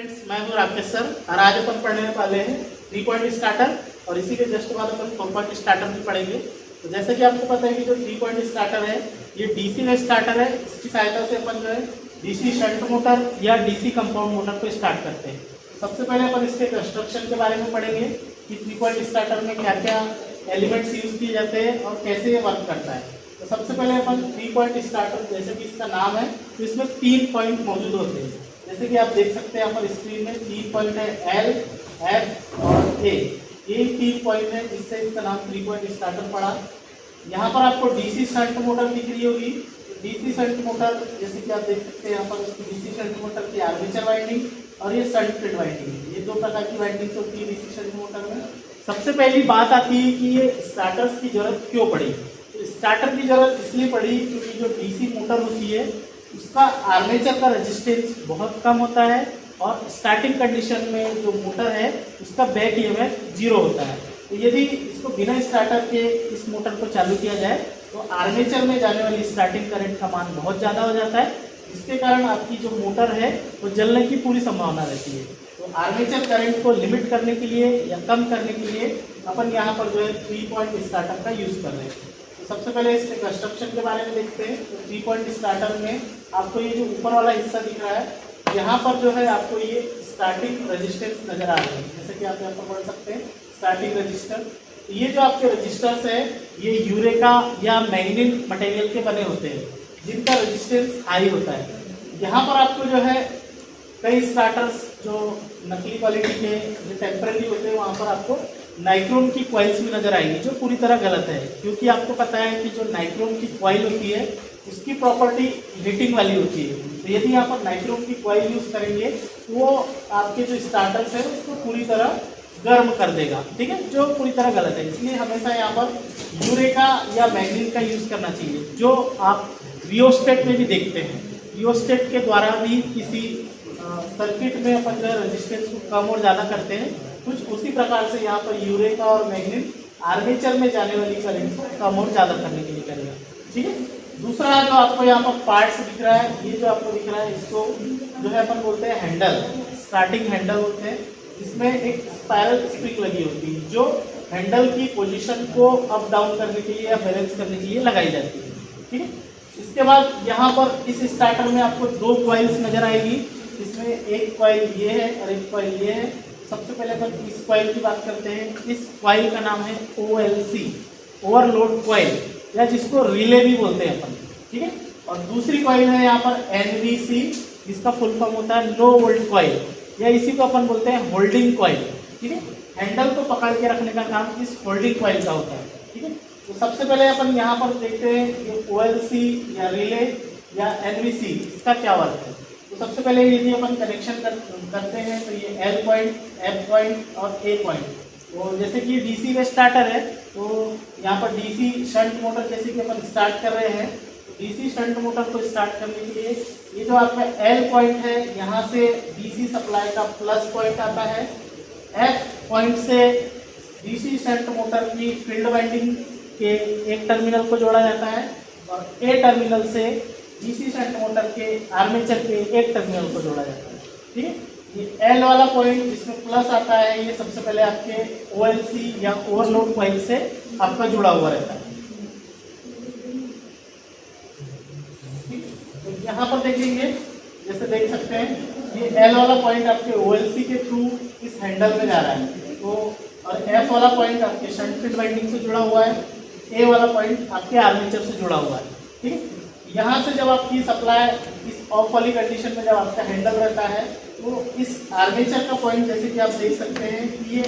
Friends, मैं हूँ Rakesh sir और आज अपन पढ़ने वाले हैं 3 पॉइंट स्टार्टर और इसी के जस्ट बाद अपन 4 पॉइंट स्टार्टर भी पढ़ेंगे। तो जैसे कि आपको पता है कि जो 3 पॉइंट स्टार्टर है ये डीसी में स्टार्टर है। इसकी सहायता से अपन जो है डीसी शंट मोटर या डीसी कंपाउंड मोटर को स्टार्ट करते हैं। सबसे पहले अपन इसके कंस्ट्रक्शन के बारे में पढ़ेंगे कि 3 पॉइंट स्टार्टर में क्या क्या एलिमेंट्स यूज किए जाते हैं और कैसे ये वर्क करता है। तो सबसे पहले अपन 3 पॉइंट स्टार्टर, जैसे कि इसका नाम है, तो इसमें 3 पॉइंट मौजूद होते हैं। जैसे कि आप देख सकते हैं यहाँ पर स्क्रीन में 3 पॉइंट है, एल, एफ और ए। ये 3 पॉइंट है, जिससे इसका नाम 3 पॉइंट स्टार्टर पड़ा। यहाँ पर आपको डीसी शंट मोटर दिख रही होगी। डीसी शंट मोटर, जैसे कि आप देख सकते हैं यहाँ पर डीसी शंट मोटर की आर्मेचर वाइंडिंग और ये शंट फील्ड वाइंडिंग, ये 2 प्रकार की वाइंडिंग्स होती है डीसी शंट मोटर में। सबसे पहली बात आती है कि ये स्टार्टर्स की जरूरत क्यों पड़ी। तो स्टार्टर की जरूरत इसलिए पड़ी क्योंकि जो डीसी मोटर होती है उसका आर्मेचर का रेजिस्टेंस बहुत कम होता है और स्टार्टिंग कंडीशन में जो मोटर है उसका बैक ईएमएफ 0 होता है। तो यदि इसको बिना स्टार्टर के इस मोटर को चालू किया जाए तो आर्मेचर में जाने वाली स्टार्टिंग करंट का मान बहुत ज़्यादा हो जाता है, जिसके कारण आपकी जो मोटर है वो जलने की पूरी संभावना रहती है। तो आर्मेचर करंट को लिमिट करने के लिए या कम करने के लिए अपन यहाँ पर जो है 3 पॉइंट स्टार्टर का यूज़ कर रहे हैं। तो सबसे पहले इसके कंस्ट्रक्शन के बारे में देखते हैं। तो 3 पॉइंट स्टार्टर में आपको ये जो ऊपर वाला हिस्सा दिख रहा है, यहाँ पर जो है आपको ये स्टार्टिंग रेजिस्टेंस नजर आ रही है। जैसे कि आप यहाँ पर पढ़ सकते हैं स्टार्टिंग रजिस्टर। तो ये जो आपके रजिस्टर्स है ये यूरेका या मैग्नीन मटेरियल के बने होते हैं, जिनका रेजिस्टेंस हाई होता है। यहाँ पर आपको जो है कई स्टार्टर्स जो नकली क्वालिटी के जो टेम्परेरी होते हैं वहाँ पर आपको नाइक्रोम की कॉइल्स भी नजर आएंगी, जो पूरी तरह गलत है। क्योंकि आपको पता है कि जो नाइक्रोम की कॉइल होती है उसकी प्रॉपर्टी हीटिंग वाली होती है। तो यदि यहाँ पर नाइक्रोम की कॉइल यूज करेंगे तो वो आपके जो स्टार्टर्स है उसको पूरी तरह गर्म कर देगा, ठीक है, जो पूरी तरह गलत है। इसलिए हमेशा यहाँ पर यूरेका या मैग्नीन का यूज करना चाहिए, जो आप रियोस्टेट में भी देखते हैं। रियोस्टेट के द्वारा भी किसी सर्किट में अपन जो है रेजिस्टेंस को कम और ज़्यादा करते हैं, कुछ उसी प्रकार से यहाँ पर यूरेका और मैग्नीन आर्मेचर में जाने वाली करंट को कम और ज़्यादा करने के लिए करेगा, ठीक है। दूसरा जो आपको यहाँ पर पार्ट्स दिख रहा है, ये जो आपको दिख रहा है इसको जो है अपन बोलते हैं हैंडल, स्टार्टिंग हैंडल होते हैं। इसमें एक स्पाइरल स्प्रिंग लगी होती है जो हैंडल की पोजीशन को अप डाउन करने के लिए या बैलेंस करने के लिए लगाई जाती है, ठीक है। इसके बाद यहाँ पर इस स्टार्टर में आपको 2 कॉइल्स नजर आएगी। इसमें एक कॉइल ये है और एक कॉइल ये है। सबसे पहले अपन इस कॉइल की बात करते हैं। इस कॉइल का नाम है OLC, ओवरलोड कॉइल, या जिसको रिले भी बोलते हैं अपन, ठीक है। और दूसरी कॉइल है यहाँ पर NVC, जिसका फुल फॉर्म होता है नो वोल्ट कॉइल, या इसी को अपन बोलते हैं होल्डिंग कॉइल, ठीक है। हैंडल को पकड़ के रखने का काम इस होल्डिंग कॉइल का होता है, ठीक है। तो सबसे पहले अपन यहाँ पर देखते हैं ये OLC या रिले या NVC इसका क्या वर्क है। तो सबसे पहले यदि अपन कनेक्शन करते हैं तो ये L पॉइंट, F पॉइंट और A पॉइंट। तो जैसे कि डीसी में स्टार्टर है तो यहाँ पर डीसी शंट मोटर जैसे कि अपन स्टार्ट कर रहे हैं, तो डीसी शंट मोटर को स्टार्ट करने के लिए ये जो आपका L पॉइंट है यहाँ से डीसी सप्लाई का प्लस पॉइंट आता है। F पॉइंट से डीसी शंट मोटर की फील्ड वाइंडिंग के एक टर्मिनल को जोड़ा जाता है और A टर्मिनल से डीसी शंट मोटर के आर्मेचर के एक टर्मिनल को जोड़ा जाता है, ठीक है। ये L वाला पॉइंट जिसमें प्लस आता है ये सबसे पहले आपके OLC या ओवरलोड कॉइल से आपका जुड़ा हुआ रहता है। तो यहाँ पर देखेंगे, जैसे देख सकते हैं ये L वाला पॉइंट आपके OLC के थ्रू इस हैंडल में जा रहा है, तो और F वाला पॉइंट आपके शंट फील्ड वाइंडिंग से जुड़ा हुआ है, A वाला पॉइंट आपके आर्मेचर से जुड़ा हुआ है, ठीक है। यहाँ से जब आपकी सप्लाई इस ऑफ वाली कंडीशन में जब आपका हैंडल रहता है तो इस आर्मेचर का पॉइंट जैसे कि आप देख सकते हैं कि ये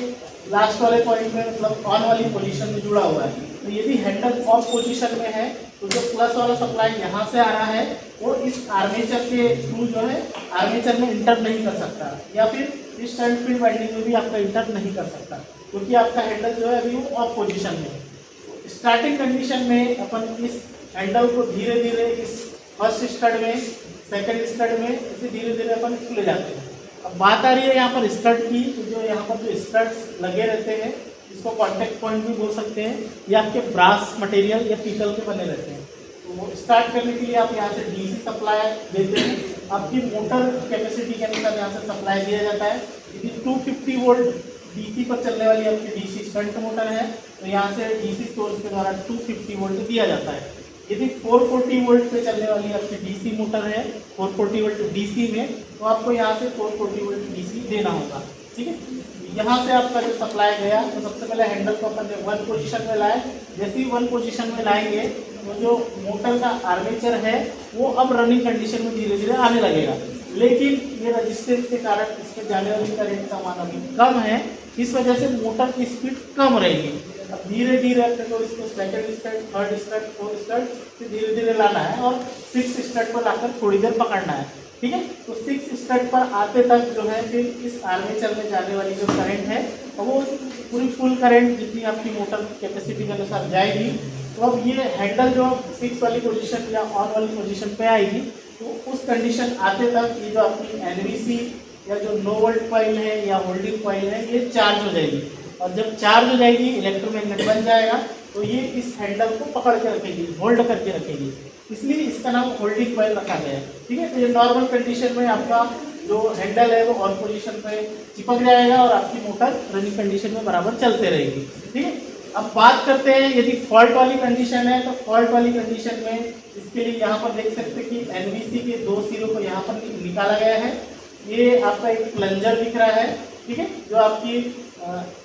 लास्ट वाले पॉइंट में मतलब ऑन वाली पोजीशन में जुड़ा हुआ है। तो यदि हैंडल ऑफ पोजीशन में है तो जो प्लस वाला सप्लाई यहाँ से आ रहा है वो इस आर्मेचर के थ्रू जो है आर्मेचर में इंटर नहीं कर सकता, या फिर इस शंट फील्ड वाइंडिंग में भी आपका इंटर नहीं कर सकता, क्योंकि आपका हैंडल जो है अभी वो ऑफ पोजीशन में है। स्टार्टिंग कंडीशन में अपन इस हैंडल को धीरे धीरे इस फर्स्ट स्टड में, सेकंड स्टड में, इसे धीरे धीरे अपन इसको ले जाते हैं। अब बात आ रही है यहाँ पर स्टड की, तो जो यहाँ पर जो स्टड्स लगे रहते हैं इसको कॉन्टेक्ट पॉइंट भी बोल सकते हैं, ये आपके ब्रास मटेरियल या पीतल के बने रहते हैं। तो स्टार्ट करने के लिए आप यहाँ से डीसी सप्लाई देते हैं, आपकी मोटर कैपेसिटी के अनुसार यहाँ से सप्लाई दिया जाता है। यदि 250 वोल्ट डीसी पर चलने वाली आपकी डीसी शंट मोटर है तो यहाँ से डीसी सोर्स के द्वारा 250 वोल्ट दिया जाता है। यदि 440 वोल्ट पे चलने वाली आपकी डीसी मोटर है, 440 वोल्ट डीसी में, तो आपको यहाँ से 440 वोल्ट डीसी देना होगा। ठीक है, यहाँ से आपका जो सप्लाई गया तो सबसे पहले हैंडल को अपन ने 1 पोजीशन में लाए। जैसे ही 1 पोजीशन में लाएंगे तो जो मोटर का आर्मेचर है वो अब रनिंग कंडीशन में धीरे धीरे आने लगेगा, लेकिन ये रेजिस्टेंस के कारण इसमें जाने वाली करंट का मान अभी कम है, इस वजह से मोटर की स्पीड कम रहेगी। अब धीरे धीरे अपने को इसको second stud, third stud, fourth stud से धीरे धीरे लाना है और 6 स्टड पर लाकर थोड़ी देर पकड़ना है। ठीक है, तो 6 स्टड पर आते तक जो है फिर इस आर्मेचर में जाने वाली जो करंट है वो पूरी फुल करंट जितनी आपकी मोटर कैपेसिटी के अनुसार जाएगी। तो अब ये हैंडल जो 6 वाली पोजीशन या ऑन वाली पोजीशन पे आएगी तो उस कंडीशन आते तक ये जो आपकी एनवीसी या जो नो वोल्ट कॉइल है या होल्डिंग कॉइल है ये चार्ज हो जाएगी, और जब चार्ज हो जाएगी इलेक्ट्रोमैग्नेट बन जाएगा तो ये इस हैंडल को पकड़ के रखेगी, होल्ड करके रखेगी, इसलिए इसका नाम होल्डिंग कॉइल रखा गया है। ठीक है, तो ये नॉर्मल कंडीशन में आपका जो हैंडल है वो ऑन पोजीशन पे चिपक जाएगा और आपकी मोटर रनिंग कंडीशन में बराबर चलते रहेगी। ठीक है, अब बात करते हैं यदि फॉल्ट वाली कंडीशन है तो फॉल्ट वाली कंडीशन में इसके लिए यहाँ पर देख सकते हैं कि एनवीसी के 2 सिरों को यहाँ पर निकाला गया है। ये आपका एक प्लंजर दिख रहा है। ठीक है, जो आपकी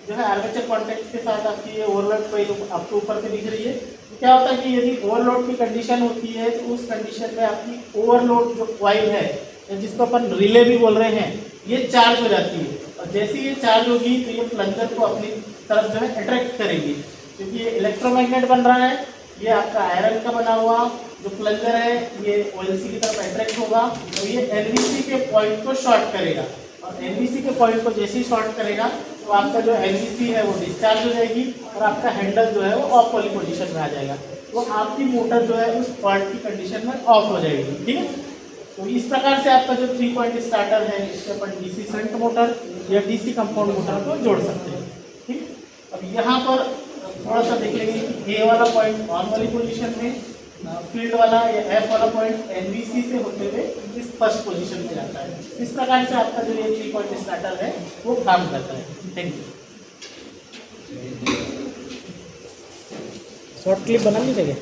जो है आर्मेचर कॉन्टैक्ट के साथ आपकी ये ओवरलोड कॉइल आपको ऊपर पे दिख रही है। तो क्या होता है कि यदि ओवरलोड की कंडीशन होती है तो उस कंडीशन में आपकी ओवरलोड जो कॉइल है जिसको अपन रिले भी बोल रहे हैं ये चार्ज हो जाती है, और जैसे ये चार्ज होगी तो ये प्लंजर को अपनी तरफ जो है अट्रैक्ट करेगी, क्योंकि ये इलेक्ट्रोमैग्नेट बन रहा है। ये आपका आयरन का बना हुआ जो प्लंजर है ये ओएलसी की तरफ अट्रैक्ट होगा तो ये एनवीसी के पॉइंट को शॉर्ट करेगा, और एनवीसी के पॉइंट को जैसे ही शॉर्ट करेगा तो आपका जो एनवीसी है वो डिस्चार्ज हो जाएगी और आपका हैंडल जो है वो ऑफ वाली पोजीशन में आ जाएगा, तो आपकी मोटर जो है उस फॉल्ट की कंडीशन में ऑफ हो जाएगी। ठीक है, तो इस प्रकार से आपका जो 3 पॉइंट स्टार्टर है इससे अपन डीसी शंट मोटर या डीसी कंपाउंड मोटर को जोड़ सकते हैं। ठीक, अब यहाँ पर थोड़ा सा देख लेंगे कि ए वाला पॉइंट ऑन वाली पोजीशन में, फील्ड वाला या एफ वाला पॉइंट एनवीसी से होते हुए इस फर्स्ट पोजीशन में जाता है। इस प्रकार से आपका जो ये 3 पॉइंट स्टार्टर है वो काम करता है। Thank you. शॉर्ट क्लिप बना लीजिएगा।